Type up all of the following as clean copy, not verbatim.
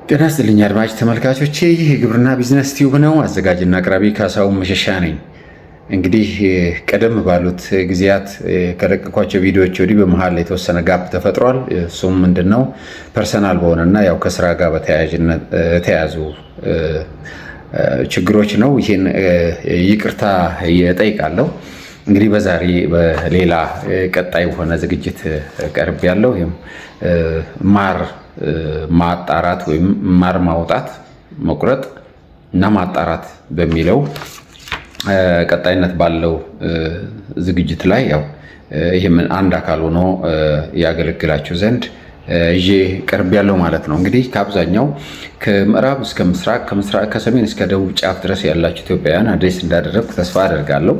ጤና ይስጥልኝ አድማጭ ተመልካቾቼ፣ ይህ የግብርና ቢዝነስ ቲዩብ ነው። አዘጋጅና አቅራቢ ካሳሁን መሸሻ ነኝ። እንግዲህ ቀደም ባሉት ጊዜያት ከለቀኳቸው ቪዲዮዎች ወዲህ በመሃል የተወሰነ ጋፕ ተፈጥሯል። እሱም ምንድነው ፐርሰናል በሆነና ያው ከስራ ጋር በተያያዙ ችግሮች ነው። ይህን ይቅርታ እጠይቃለሁ። እንግዲህ በዛሬ በሌላ ቀጣይ በሆነ ዝግጅት ቀርብ ያለው ይህም ማር ማጣራት ወይም ማር ማውጣት መቁረጥ እና ማጣራት በሚለው ቀጣይነት ባለው ዝግጅት ላይ ያው ይህም አንድ አካል ሆኖ ያገለግላችሁ ዘንድ ይዤ ቀርብ ያለው ማለት ነው። እንግዲህ ከአብዛኛው ከምዕራብ እስከ ምስራቅ ከሰሜን እስከ ደቡብ ጫፍ ድረስ ያላችሁ ኢትዮጵያውያን አድሬስ እንዳደረግኩ ተስፋ አደርጋለሁ።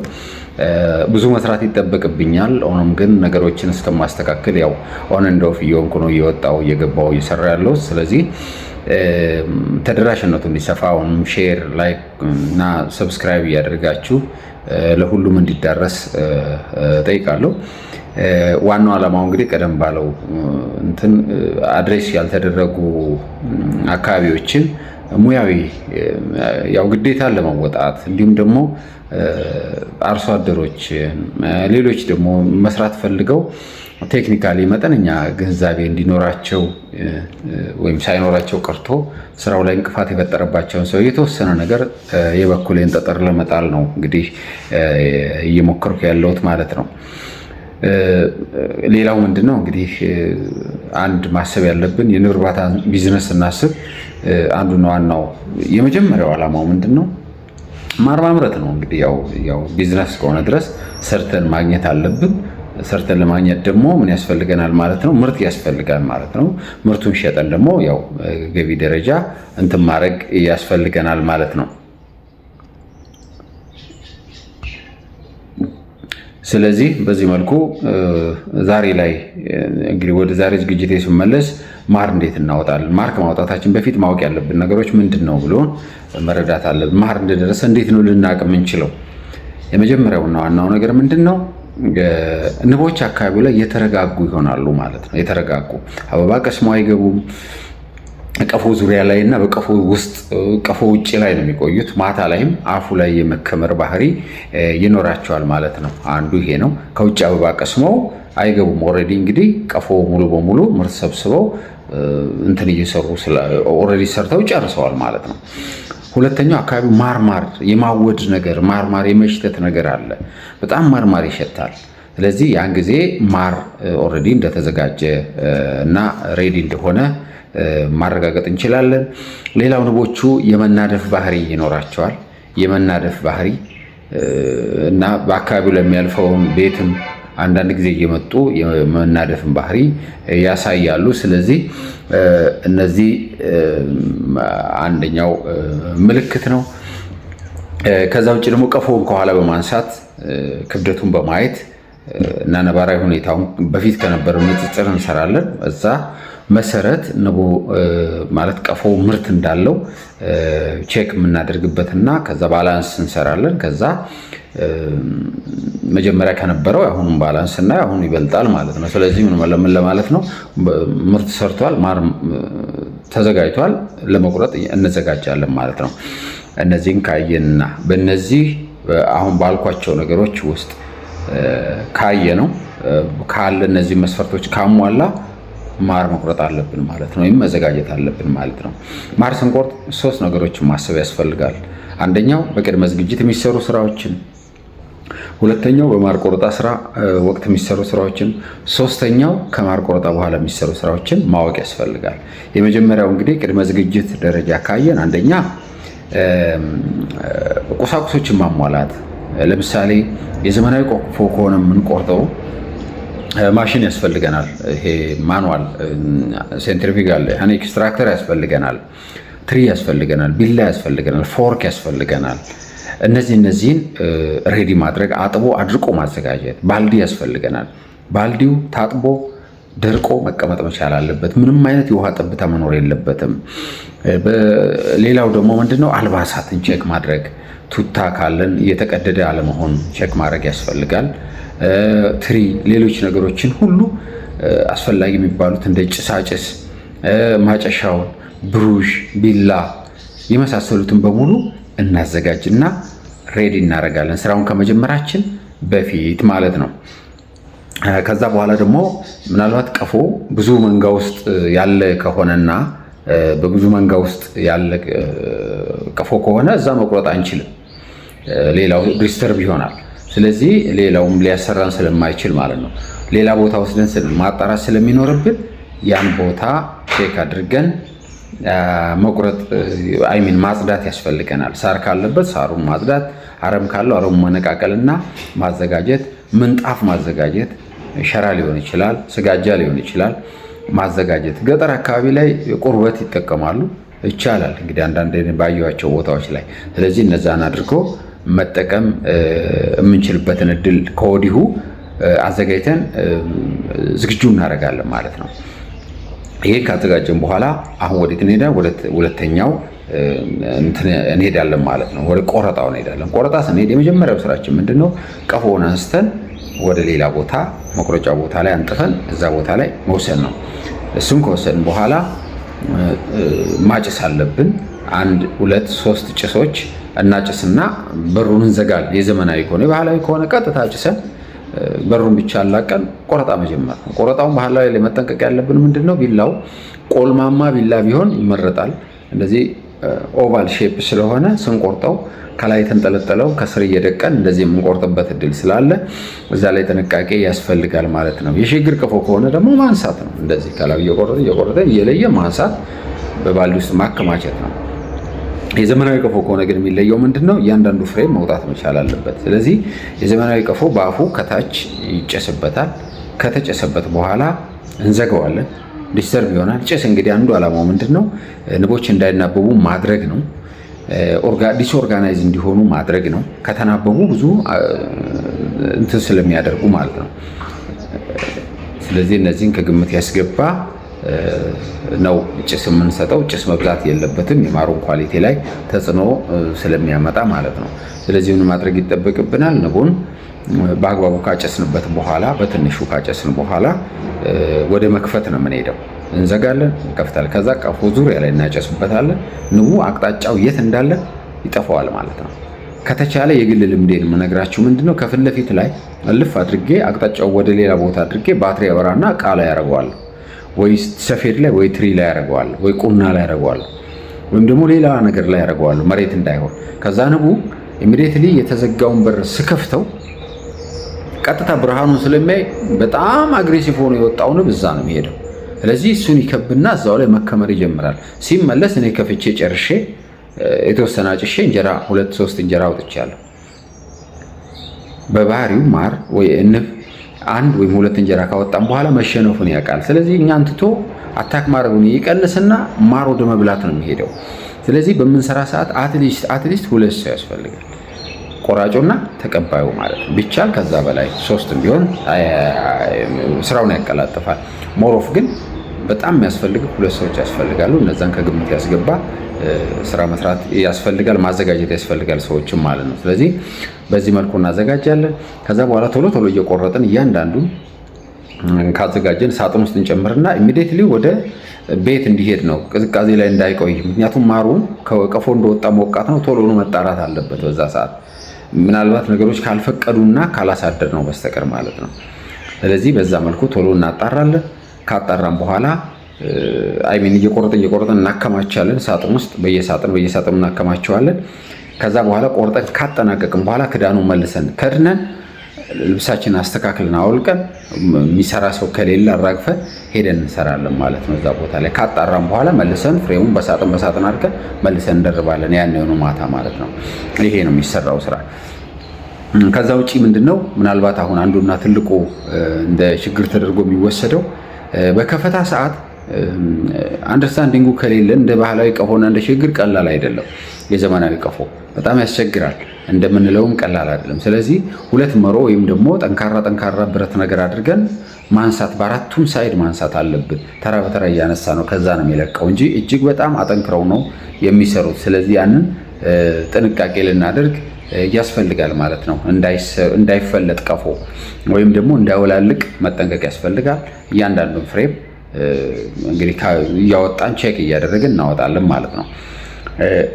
ብዙ መስራት ይጠበቅብኛል። ሆኖም ግን ነገሮችን እስከማስተካከል ያው ኦን ኤንድ ኦፍ እየሆንኩ ነው፣ እየወጣው እየገባው እየሰራ ያለው። ስለዚህ ተደራሽነቱ እንዲሰፋ አሁንም ሼር፣ ላይክ እና ሰብስክራይብ እያደረጋችሁ ለሁሉም እንዲዳረስ ጠይቃለሁ። ዋናው ዓላማው እንግዲህ ቀደም ባለው እንትን አድሬስ ያልተደረጉ አካባቢዎችን ሙያዊ ያው ግዴታ ለመወጣት እንዲሁም ደግሞ አርሶ አደሮች ሌሎች ደግሞ መስራት ፈልገው ቴክኒካሊ መጠነኛ ግንዛቤ እንዲኖራቸው ወይም ሳይኖራቸው ቀርቶ ስራው ላይ እንቅፋት የፈጠረባቸውን ሰው የተወሰነ ነገር የበኩሌን ጠጠር ለመጣል ነው እንግዲህ እየሞከርኩ ያለሁት ማለት ነው። ሌላው ምንድነው እንግዲህ አንድ ማሰብ ያለብን የንብ እርባታ ቢዝነስ ስናስብ አንዱና ዋናው የመጀመሪያው ዓላማው ምንድነው? ማር ማምረት ነው። እንግዲህ ያው ቢዝነስ ከሆነ ድረስ ሰርተን ማግኘት አለብን። ሰርተን ለማግኘት ደግሞ ምን ያስፈልገናል ማለት ነው? ምርት ያስፈልጋል ማለት ነው። ምርቱን ሸጠን ደግሞ ያው ገቢ ደረጃ እንትን ማድረግ ያስፈልገናል ማለት ነው። ስለዚህ በዚህ መልኩ ዛሬ ላይ እንግዲህ ወደ ዛሬ ዝግጅቴ ስመለስ ማር እንዴት እናወጣለን? ማር ከማውጣታችን በፊት ማወቅ ያለብን ነገሮች ምንድን ነው ብሎ መረዳት አለብን። ማር እንደደረሰ እንዴት ነው ልናውቅ የምንችለው? የመጀመሪያውና ዋናው ነገር ምንድን ነው? ንቦች አካባቢው ላይ የተረጋጉ ይሆናሉ ማለት ነው። የተረጋጉ አበባ ቀስመው አይገቡም። ቀፎ ዙሪያ ላይ እና በቀፎ ውስጥ ቀፎ ውጭ ላይ ነው የሚቆዩት። ማታ ላይም አፉ ላይ የመከመር ባህሪ ይኖራቸዋል ማለት ነው። አንዱ ይሄ ነው። ከውጭ አበባ ቀስመው አይገቡም። ኦልሬዲ እንግዲህ ቀፎ ሙሉ በሙሉ ምርት ሰብስበው እንትን እየሰሩ ኦልሬዲ ሰርተው ጨርሰዋል ማለት ነው። ሁለተኛው አካባቢው ማርማር የማወድ ነገር ማርማር የመሽተት ነገር አለ። በጣም ማርማር ይሸታል። ስለዚህ ያን ጊዜ ማር ኦልሬዲ እንደተዘጋጀ እና ሬዲ እንደሆነ ማረጋገጥ እንችላለን። ሌላው ንቦቹ የመናደፍ ባህሪ ይኖራቸዋል። የመናደፍ ባህሪ እና በአካባቢው ለሚያልፈውን ቤትም አንዳንድ ጊዜ እየመጡ የመናደፍን ባህሪ ያሳያሉ። ስለዚህ እነዚህ አንደኛው ምልክት ነው። ከዛ ውጭ ደግሞ ቀፎውን ከኋላ በማንሳት ክብደቱን በማየት እና ነባራዊ ሁኔታውን በፊት ከነበረው ንጽጽር እንሰራለን። እዛ መሰረት ንቡ ማለት ቀፎ ምርት እንዳለው ቼክ የምናደርግበትና ከዛ ባላንስ እንሰራለን። ከዛ መጀመሪያ ከነበረው አሁንም ባላንስ እና አሁን ይበልጣል ማለት ነው። ስለዚህ ምን ለማለት ነው? ምርት ሰርቷል፣ ማር ተዘጋጅቷል፣ ለመቁረጥ እንዘጋጃለን ማለት ነው። እነዚህን ካየንና በእነዚህ አሁን ባልኳቸው ነገሮች ውስጥ ካየ ነው ካለ እነዚህ መስፈርቶች ካሟላ ማር መቁረጥ አለብን ማለት ነው፣ ወይም መዘጋጀት አለብን ማለት ነው። ማር ስንቆርጥ 3 ነገሮችን ማሰብ ያስፈልጋል። አንደኛው በቅድመ ዝግጅት የሚሰሩ ስራዎችን፣ ሁለተኛው በማር ቆረጣ ስራ ወቅት የሚሰሩ ስራዎችን፣ ሶስተኛው ከማር ቆረጣ በኋላ የሚሰሩ ስራዎችን ማወቅ ያስፈልጋል። የመጀመሪያው እንግዲህ ቅድመ ዝግጅት ደረጃ ካየን አንደኛ ቁሳቁሶችን ማሟላት። ለምሳሌ የዘመናዊ ቆፎ ከሆነ የምንቆርጠው ማሽን ያስፈልገናል። ይሄ ማኑዋል ሴንትሪፊጋል ኤክስትራክተር ያስፈልገናል፣ ትሪ ያስፈልገናል፣ ቢላ ያስፈልገናል፣ ፎርክ ያስፈልገናል። እነዚህን ሬዲ ማድረግ፣ አጥቦ አድርቆ ማዘጋጀት። ባልዲ ያስፈልገናል። ባልዲው ታጥቦ ደርቆ መቀመጥ መቻል አለበት። ምንም አይነት የውሃ ጠብታ መኖር የለበትም። ሌላው ደግሞ ምንድነው? አልባሳትን ቼክ ማድረግ፣ ቱታ ካለን የተቀደደ አለመሆን ቼክ ማድረግ ያስፈልጋል። ትሪ፣ ሌሎች ነገሮችን ሁሉ አስፈላጊ የሚባሉት እንደ ጭሳጭስ ማጨሻውን ብሩሽ፣ ቢላ የመሳሰሉትን በሙሉ እናዘጋጅና ሬዲ እናደርጋለን፣ ስራውን ከመጀመራችን በፊት ማለት ነው። ከዛ በኋላ ደግሞ ምናልባት ቀፎ ብዙ መንጋ ውስጥ ያለ ከሆነና በብዙ መንጋ ውስጥ ያለ ቀፎ ከሆነ እዛ መቁረጥ አንችልም፣ ሌላው ዲስተርብ ይሆናል። ስለዚህ ሌላውም ሊያሰራን ስለማይችል ማለት ነው ሌላ ቦታ ወስደን ማጣራት ስለሚኖርብን ያን ቦታ ቼክ አድርገን መቁረጥ ማጽዳት ያስፈልገናል። ሳር ካለበት ሳሩን ማጽዳት፣ አረም ካለው አረሙ መነቃቀልና ማዘጋጀት፣ ምንጣፍ ማዘጋጀት፣ ሸራ ሊሆን ይችላል፣ ስጋጃ ሊሆን ይችላል ማዘጋጀት። ገጠር አካባቢ ላይ ቁርበት ይጠቀማሉ፣ ይቻላል እንግዲህ አንዳንድ ባየኋቸው ቦታዎች ላይ። ስለዚህ እነዛን አድርጎ መጠቀም የምንችልበትን እድል ከወዲሁ አዘጋጅተን ዝግጁ እናደርጋለን ማለት ነው። ይሄ ካዘጋጀን በኋላ አሁን ወዴት እንሄዳለን? ሁለተኛው እንሄዳለን ማለት ነው። ወደ ቆረጣው እንሄዳለን። ቆረጣ ስንሄድ የመጀመሪያው ስራችን ምንድነው? ቀፎውን አንስተን ወደ ሌላ ቦታ መቁረጫ ቦታ ላይ አንጥፈን እዛ ቦታ ላይ መውሰድ ነው። እሱን ከወሰድን በኋላ ማጨስ አለብን። 1 2 3 ጭሶች እናጭስና በሩን እንዘጋለን። የዘመናዊ ከሆነ የባህላዊ ከሆነ ቀጥታ ጭሰን በሩን ብቻ አላቀን ቆረጣ መጀመር ነው። ቆረጣውን ባህላዊ ላይ መጠንቀቅ ያለብን ምንድነው? ቢላው ቆልማማ ቢላ ቢሆን ይመረጣል። እንደዚህ ኦቫል ሼፕ ስለሆነ ስንቆርጠው ከላይ የተንጠለጠለው ከስር እየደቀን እንደዚህ የምንቆርጥበት እድል ስላለ እዛ ላይ ጥንቃቄ ያስፈልጋል ማለት ነው። የሽግግር ቀፎ ከሆነ ደግሞ ማንሳት ነው። እንደዚህ ከላይ እየቆረጠ እየለየ ማንሳት፣ በባልዲ ውስጥ ማከማቸት ነው። የዘመናዊ ቀፎ ከሆነ ግን የሚለየው ምንድነው? እያንዳንዱ ፍሬም መውጣት መቻል አለበት። ስለዚህ የዘመናዊ ቀፎ በአፉ ከታች ይጨስበታል። ከተጨሰበት በኋላ እንዘጋዋለን። ዲስተርብ ይሆናል። ጭስ እንግዲህ አንዱ ዓላማው ምንድነው? ንቦች እንዳይናበቡ ማድረግ ነው። ዲስኦርጋናይዝ እንዲሆኑ ማድረግ ነው። ከተናበቡ ብዙ እንትን ስለሚያደርጉ ማለት ነው። ስለዚህ እነዚህን ከግምት ያስገባ ነው ጭስ የምንሰጠው። ጭስ መብዛት የለበትም፣ የማሩን ኳሊቲ ላይ ተጽዕኖ ስለሚያመጣ ማለት ነው። ስለዚህ ምን ማድረግ ይጠበቅብናል? ንቡን በአግባቡ ካጨስንበት በኋላ በትንሹ ካጨስን በኋላ ወደ መክፈት ነው የምንሄደው። እንዘጋለን፣ እንከፍታለን። ከዛ ቀፎ ዙሪያ ላይ እናጨስበታለን። ንቡ አቅጣጫው የት እንዳለ ይጠፋዋል ማለት ነው። ከተቻለ የግል ልምዴን የምነግራችሁ ምንድነው? ከፊት ለፊት ላይ እልፍ አድርጌ አቅጣጫው ወደ ሌላ ቦታ አድርጌ ባትሪ ያበራና እቃ ላይ ያደርገዋለሁ፣ ወይ ሰፌድ ላይ ወይ ትሪ ላይ ያደርገዋለሁ፣ ወይ ቁና ላይ ያደርገዋለሁ፣ ወይም ደግሞ ሌላ ነገር ላይ ያደርገዋለሁ መሬት እንዳይሆን። ከዛ ንቡ ኢሚዲየትሊ የተዘጋውን በር ስከፍተው ቀጥታ ብርሃኑን ስለሚያይ በጣም አግሬሲቭ ሆኖ የወጣው ንብ እዛ ነው የሚሄደው። ስለዚህ እሱን ይከብና እዛው ላይ መከመር ይጀምራል። ሲመለስ እኔ ከፍቼ ጨርሼ የተወሰነ አጭሼ እንጀራ 2-3 እንጀራ አውጥቻለሁ። በባህሪው ማር ወይ ንብ 1 ወይም 2 እንጀራ ካወጣም በኋላ መሸነፉን ያውቃል። ስለዚህ እኛን ትቶ አታክ ማድረጉን ይቀንስና ማር ወደ መብላት ነው የሚሄደው። ስለዚህ በምንሰራ ሰዓት አትሊስት 2 ሰው ያስፈልጋል፣ ቆራጮና ተቀባዩ ማለት ነው። ቢቻል ከዛ በላይ 3 ቢሆን ስራውን ያቀላጥፋል። ሞሮፍ ግን በጣም የሚያስፈልገው 2 ሰዎች ያስፈልጋሉ። እነዛን ከግምት ያስገባ ስራ መስራት ያስፈልጋል፣ ማዘጋጀት ያስፈልጋል ሰዎችም ማለት ነው። ስለዚህ በዚህ መልኩ እናዘጋጃለን። ከዛ በኋላ ቶሎ ቶሎ እየቆረጥን እያንዳንዱን ካዘጋጀን ሳጥን ውስጥ እንጨምርና ኢሚዲየትሊ ወደ ቤት እንዲሄድ ነው፣ ቅዝቃዜ ላይ እንዳይቆይ። ምክንያቱም ማሩ ከቀፎ እንደወጣ ሞቃት ነው፣ ቶሎ መጣራት አለበት በዛ ሰዓት፣ ምናልባት ነገሮች ካልፈቀዱና ካላሳደር ነው በስተቀር ማለት ነው። ስለዚህ በዛ መልኩ ቶሎ እናጣራለን። ካጣራን በኋላ እየቆረጥን እናከማቻለን። ሳጥን ውስጥ በየሳጥኑ እናከማቸዋለን። ከዛ በኋላ ቆርጠን ካጠናቀቅን በኋላ ክዳኑን መልሰን ከድነን ልብሳችንን አስተካክለን አውልቀን የሚሰራ ሰው ከሌለ አራግፈን ሄደን እንሰራለን ማለት ነው። እዛ ቦታ ላይ ካጣራን በኋላ መልሰን ፍሬሙን በሳጥን አድርገን መልሰን እንደርባለን። ያን የሆኑ ማታ ማለት ነው። ይሄ ነው የሚሰራው ስራ። ከዛ ውጪ ምንድነው ምናልባት አሁን አንዱና ትልቁ እንደ ችግር ተደርጎ የሚወሰደው በከፈታ ሰዓት አንደርስታንዲንጉ ከሌለ እንደ ባህላዊ ቀፎና እንደ ችግር ቀላል አይደለም። የዘመናዊ ቀፎ በጣም ያስቸግራል፣ እንደምንለውም ቀላል አይደለም። ስለዚህ 2 መሮ ወይም ደግሞ ጠንካራ ብረት ነገር አድርገን ማንሳት፣ በአራቱም ሳይድ ማንሳት አለብን። ተራ በተራ እያነሳ ነው ከዛ ነው የሚለቀው እንጂ እጅግ በጣም አጠንክረው ነው የሚሰሩት። ስለዚህ ያንን ጥንቃቄ ልናደርግ ያስፈልጋል ማለት ነው። እንዳይፈለጥ ቀፎ ወይም ደግሞ እንዳይወላልቅ መጠንቀቅ ያስፈልጋል። እያንዳንዱን ፍሬም እንግዲህ እያወጣን ቼክ እያደረግን እናወጣለን ማለት ነው።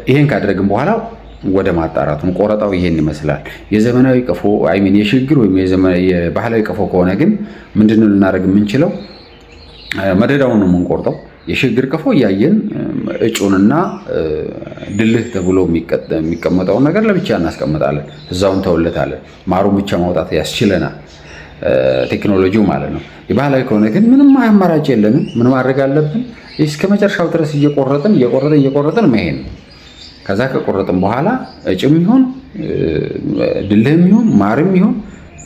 ይሄን ካደረግን በኋላ ወደ ማጣራቱ ቆረጣው ይሄን ይመስላል። የዘመናዊ ቀፎ የሽግግር ወይም የባህላዊ ቀፎ ከሆነ ግን ምንድነው ልናደርግ የምንችለው? መደዳውን ነው የምንቆርጠው። የሽግግር ቀፎ እያየን እጩንና ድልህ ተብሎ የሚቀመጠውን ነገር ለብቻ እናስቀምጣለን፣ እዛውን ተውለታለን። ማሩን ብቻ ማውጣት ያስችለናል ቴክኖሎጂው ማለት ነው። የባህላዊ ከሆነ ግን ምንም አማራጭ የለንም። ምን ማድረግ አለብን? እስከ መጨረሻው ድረስ እየቆረጥን መሄድ ነው። ከዛ ከቆረጥን በኋላ እጭም ይሁን ድልህም ይሁን ማርም ይሁን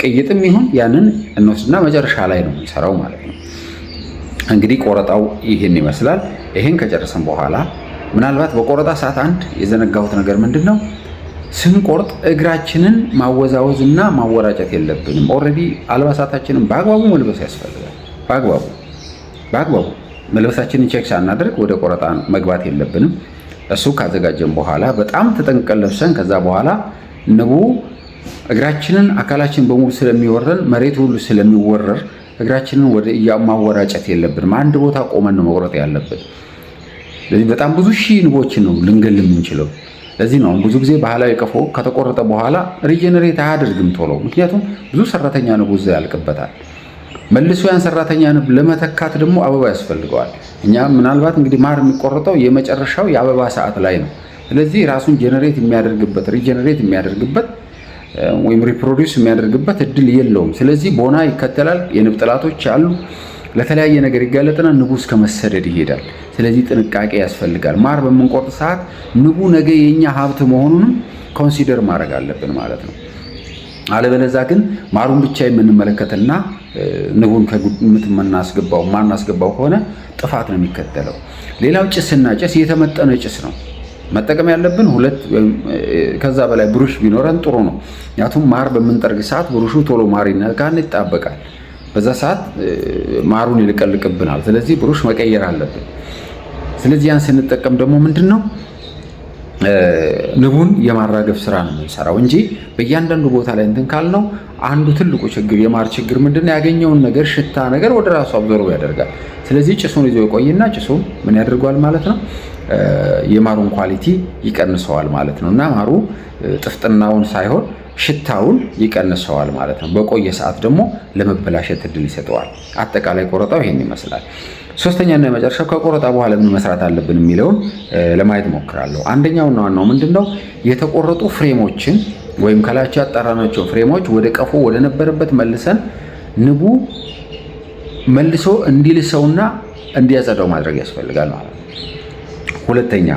ቅይጥም ይሁን ያንን እንወስድና መጨረሻ ላይ ነው የሚሰራው ማለት ነው። እንግዲህ ቆረጣው ይህን ይመስላል። ይሄን ከጨረሰን በኋላ ምናልባት በቆረጣ ሰዓት አንድ የዘነጋሁት ነገር ምንድነው? ስንቆርጥ እግራችንን ማወዛወዝና ማወራጨት የለብንም። ኦልሬዲ አልባሳታችንን በአግባቡ መልበስ ያስፈልጋል። በአግባቡ መልበሳችንን ቼክ ሳናደርግ ወደ ቆረጣ መግባት የለብንም። እሱ ካዘጋጀን በኋላ በጣም ተጠንቅቀን ለብሰን ከዛ በኋላ ንቡ እግራችንን አካላችን በሙሉ ስለሚወረን መሬት ሁሉ ስለሚወረር እግራችንን ወደ ማወራጨት የለብንም። አንድ ቦታ ቆመን ነው መቁረጥ ያለብን። ስለዚህ በጣም ብዙ ሺህ ንቦችን ነው ልንገል የምንችለው። ለዚህ ነው ብዙ ጊዜ ባህላዊ ቀፎ ከተቆረጠ በኋላ ሪጀነሬት አያደርግም ቶሎ። ምክንያቱም ብዙ ሰራተኛ ንብ እዛ ያልቅበታል። መልሶ ያን ሰራተኛ ንብ ለመተካት ደግሞ አበባ ያስፈልገዋል። እኛ ምናልባት እንግዲህ ማር የሚቆረጠው የመጨረሻው የአበባ ሰዓት ላይ ነው። ስለዚህ ራሱን ጀነሬት የሚያደርግበት ሪጀነሬት የሚያደርግበት ወይም ሪፕሮዲውስ የሚያደርግበት እድል የለውም። ስለዚህ ቦና ይከተላል። የንብ ጥላቶች አሉ። ለተለያየ ነገር ይጋለጥና ንቡ እስከ መሰደድ ይሄዳል። ስለዚህ ጥንቃቄ ያስፈልጋል። ማር በምንቆርጥ ሰዓት ንቡ ነገ የኛ ሀብት መሆኑንም ኮንሲደር ማድረግ አለብን ማለት ነው። አለበለዚያ ግን ማሩን ብቻ የምንመለከትና ንቡን ከግምት ማናስገባው ከሆነ ጥፋት ነው የሚከተለው። ሌላው ጭስና ጭስ የተመጠነ ጭስ ነው መጠቀም ያለብን። ሁለት ከዛ በላይ ብሩሽ ቢኖረን ጥሩ ነው። ምክንያቱም ማር በምንጠርግ ሰዓት ብሩሹ ቶሎ ማር ይነካል፣ ይጣበቃል። በዛ ሰዓት ማሩን ይልቀልቅብናል። ስለዚህ ብሩሽ መቀየር አለብን። ስለዚህ ያን ስንጠቀም ደግሞ ምንድነው ንቡን የማራገፍ ስራ ነው የምንሰራው እንጂ በእያንዳንዱ ቦታ ላይ እንትን ካልነው አንዱ ትልቁ ችግር የማር ችግር ምንድነው? ያገኘውን ነገር ሽታ ነገር ወደ ራሱ አብዞርብ ያደርጋል። ስለዚህ ጭሱን ይዞ ይቆይና ጭሱን ምን ያደርገዋል ማለት ነው? የማሩን ኳሊቲ ይቀንሰዋል ማለት ነው። እና ማሩ ጥፍጥናውን ሳይሆን ሽታውን ይቀንሰዋል ማለት ነው። በቆየ ሰዓት ደግሞ ለመበላሸት እድል ይሰጠዋል። አጠቃላይ ቆረጣው ይሄን ይመስላል። ሶስተኛና የመጨረሻው ከቆረጣ በኋላ ምን መስራት አለብን የሚለውን ለማየት ሞክራለሁ። አንደኛውና ዋናው ምንድነው? የተቆረጡ ፍሬሞችን ወይም ከላያቸው ያጣራናቸው ፍሬሞች ወደ ቀፎ ወደ ነበረበት መልሰን ንቡ መልሶ እንዲልሰውና እንዲያጸዳው ማድረግ ያስፈልጋል ማለት ነው። ሁለተኛ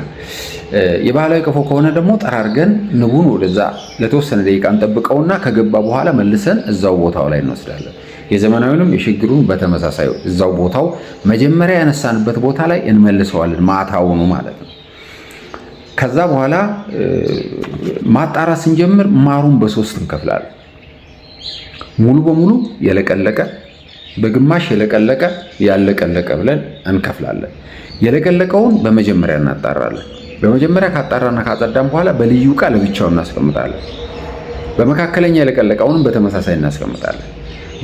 የባህላዊ ቀፎ ከሆነ ደግሞ ጠራርገን ንቡን ወደዛ ለተወሰነ ደቂቃ እንጠብቀውና ከገባ በኋላ መልሰን እዛው ቦታው ላይ እንወስዳለን። የዘመናዊንም የሽግሩን በተመሳሳይ እዛው ቦታው መጀመሪያ ያነሳንበት ቦታ ላይ እንመልሰዋለን፣ ማታውኑ ማለት ነው። ከዛ በኋላ ማጣራት ስንጀምር ማሩን በሶስት እንከፍላለን። ሙሉ በሙሉ የለቀለቀ፣ በግማሽ የለቀለቀ፣ ያለቀለቀ ብለን እንከፍላለን። የለቀለቀውን በመጀመሪያ እናጣራለን። በመጀመሪያ ካጣራና ካጸዳን በኋላ በልዩ ዕቃ ለብቻው እናስቀምጣለን። በመካከለኛ የለቀለቀውንም በተመሳሳይ እናስቀምጣለን።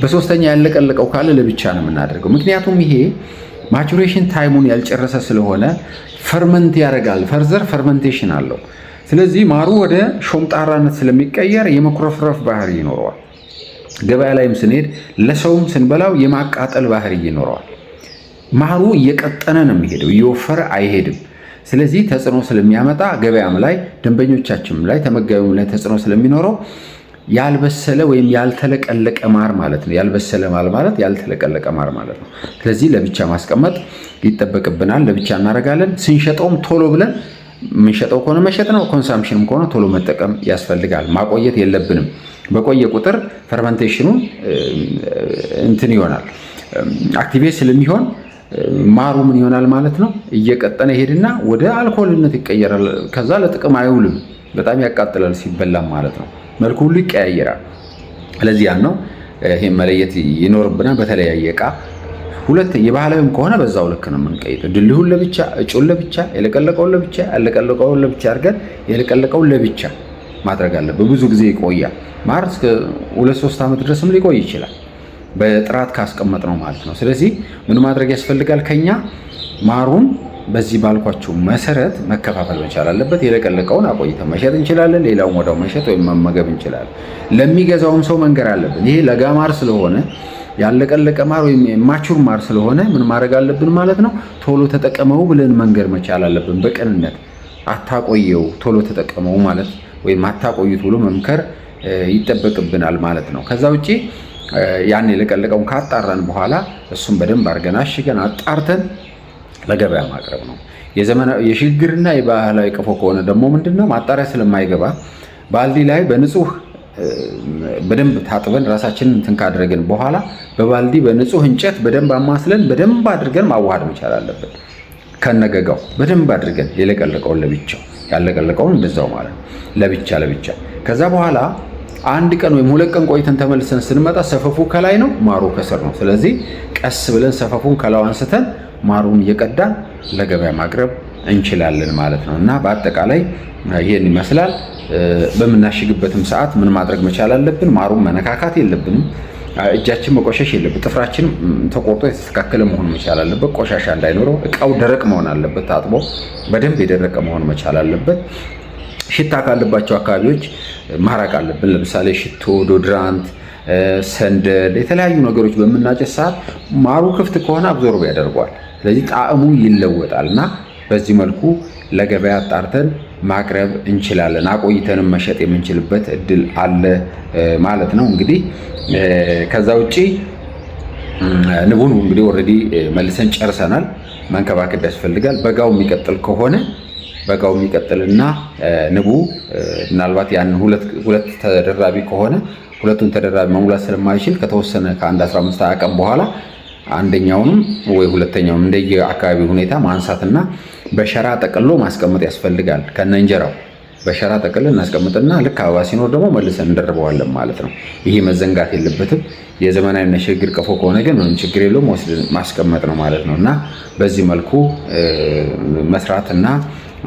በሶስተኛ ያለቀለቀው ካለ ለብቻ ነው የምናደርገው። ምክንያቱም ይሄ ማቹሬሽን ታይሙን ያልጨረሰ ስለሆነ ፈርመንት ያደርጋል። ፈርዘር ፈርመንቴሽን አለው። ስለዚህ ማሩ ወደ ሾምጣራነት ስለሚቀየር የመኩረፍረፍ ባህሪ ይኖረዋል። ገበያ ላይም ስንሄድ ለሰውም ስንበላው የማቃጠል ባህሪ ይኖረዋል። ማሩ እየቀጠነ ነው የሚሄደው፣ እየወፈረ አይሄድም። ስለዚህ ተጽዕኖ ስለሚያመጣ ገበያም ላይ ደንበኞቻችንም ላይ ተመጋቢም ላይ ተጽዕኖ ስለሚኖረው ያልበሰለ ወይም ያልተለቀለቀ ማር ማለት ነው። ያልበሰለ ማር ማለት ያልተለቀለቀ ማር ማለት ነው። ስለዚህ ለብቻ ማስቀመጥ ይጠበቅብናል። ለብቻ እናደርጋለን። ስንሸጠውም ቶሎ ብለን የምንሸጠው ከሆነ መሸጥ ነው። ኮንሳምፕሽንም ከሆነ ቶሎ መጠቀም ያስፈልጋል። ማቆየት የለብንም። በቆየ ቁጥር ፈርመንቴሽኑ እንትን ይሆናል፣ አክቲቬት ስለሚሆን ማሩ ምን ይሆናል ማለት ነው? እየቀጠነ ይሄድና ወደ አልኮልነት ይቀየራል። ከዛ ለጥቅም አይውልም። በጣም ያቃጥላል ሲበላም ማለት ነው። መልኩ ሁሉ ይቀያየራል። ስለዚህ ያን ነው ይሄን መለየት ይኖርብናል። በተለያየ ዕቃ የባህላዊም ከሆነ በዛው ልክ ነው የምንቀይጠው። ድልሁን ለብቻ፣ እጩን ለብቻ፣ የለቀለቀውን ለብቻ፣ ያለቀለቀውን ለብቻ አድርገን የለቀለቀውን ለብቻ ማድረግ አለብን። ብዙ ጊዜ ይቆያል። ማር እስከ 2-3 ዓመት ድረስም ሊቆይ ይችላል። በጥራት ካስቀመጥ ነው ማለት ነው። ስለዚህ ምን ማድረግ ያስፈልጋል? ከኛ ማሩን በዚህ ባልኳችሁ መሰረት መከፋፈል መቻል አለበት። የለቀለቀውን አቆይተን መሸጥ እንችላለን፣ ሌላውን ወዲያው መሸጥ ወይም መመገብ እንችላለን። ለሚገዛውም ሰው መንገር አለብን። ይሄ ለጋ ማር ስለሆነ ያለቀለቀ ማር ወይም ማቹር ማር ስለሆነ ምን ማድረግ አለብን ማለት ነው? ቶሎ ተጠቀመው ብለን መንገር መቻል አለብን። በቅንነት አታቆየው፣ ቶሎ ተጠቀመው ማለት ወይም አታቆዩት ብሎ መምከር ይጠበቅብናል ማለት ነው። ከዛ ውጪ ያን የለቀለቀውን ካጣራን በኋላ እሱን በደንብ አድርገን አሽገን አጣርተን ለገበያ ማቅረብ ነው። የሽግግርና የባህላዊ ቀፎ ከሆነ ደግሞ ምንድነው ማጣሪያ ስለማይገባ ባልዲ ላይ በንጹህ በደንብ ታጥበን ራሳችንን እንትን ካደረግን በኋላ በባልዲ በንጹህ እንጨት በደንብ አማስለን በደንብ አድርገን ማዋሃድ መቻል አለብን። ከነገጋው በደንብ አድርገን የለቀለቀውን ለብቻው ያለቀለቀውን እንደዛው ማለት ነው፣ ለብቻ። ከዛ በኋላ አንድ ቀን ወይም 2 ቀን ቆይተን ተመልሰን ስንመጣ ሰፈፉ ከላይ ነው፣ ማሩ ከስር ነው። ስለዚህ ቀስ ብለን ሰፈፉን ከላው አንስተን ማሩን እየቀዳን ለገበያ ማቅረብ እንችላለን ማለት ነው። እና በአጠቃላይ ይሄን ይመስላል። በምናሽግበትም ሰዓት ምን ማድረግ መቻል አለብን? ማሩን መነካካት የለብንም። እጃችን መቆሸሽ የለበት። ጥፍራችን ተቆርጦ የተስተካከለ መሆን መቻል አለበት። ቆሻሻ እንዳይኖረው። እቃው ደረቅ መሆን አለበት። ታጥቦ በደንብ የደረቀ መሆን መቻል አለበት። ሽታ ካለባቸው አካባቢዎች ማራቅ አለብን። ለምሳሌ ሽቶ፣ ዶድራንት፣ ሰንደል፣ የተለያዩ ነገሮች በምናጨስ ሰዓት ማሩ ክፍት ከሆነ አብዞርብ ያደርገዋል። ስለዚህ ጣዕሙ ይለወጣል እና በዚህ መልኩ ለገበያ አጣርተን ማቅረብ እንችላለን። አቆይተንም መሸጥ የምንችልበት እድል አለ ማለት ነው። እንግዲህ ከዛ ውጪ ንቡን እንግዲህ ኦልሬዲ መልሰን ጨርሰናል። መንከባከብ ያስፈልጋል። በጋው የሚቀጥል ከሆነ በጋው የሚቀጥልና ንቡ ምናልባት ያን ሁለት ተደራቢ ከሆነ ሁለቱን ተደራቢ መሙላት ስለማይችል ከተወሰነ ከአንድ 15 ቀን በኋላ አንደኛውንም ወይ ሁለተኛውን እንደየ አካባቢ ሁኔታ ማንሳትና በሸራ ጠቅሎ ማስቀመጥ ያስፈልጋል። ከነ እንጀራው በሸራ ጠቅለን እናስቀምጥና ልክ አበባ ሲኖር ደግሞ መልሰን እንደርበዋለን ማለት ነው። ይሄ መዘንጋት የለበትም። የዘመናዊና ሽግግር ቀፎ ከሆነ ግን ምንም ችግር የለውም፣ ወስደን ማስቀመጥ ነው ማለት ነው። እና በዚህ መልኩ መስራትና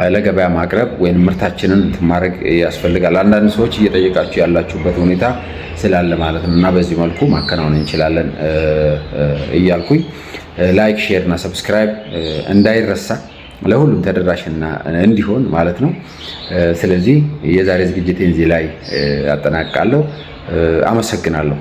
ለገበያ ማቅረብ ወይም ምርታችንን ማድረግ ያስፈልጋል። አንዳንድ ሰዎች እየጠየቃችሁ ያላችሁበት ሁኔታ ስላለ ማለት ነው። እና በዚህ መልኩ ማከናወን እንችላለን እያልኩኝ ላይክ፣ ሼር እና ሰብስክራይብ እንዳይረሳ ለሁሉም ተደራሽና እንዲሆን ማለት ነው። ስለዚህ የዛሬ ዝግጅቴን እዚህ ላይ አጠናቅቃለሁ። አመሰግናለሁ።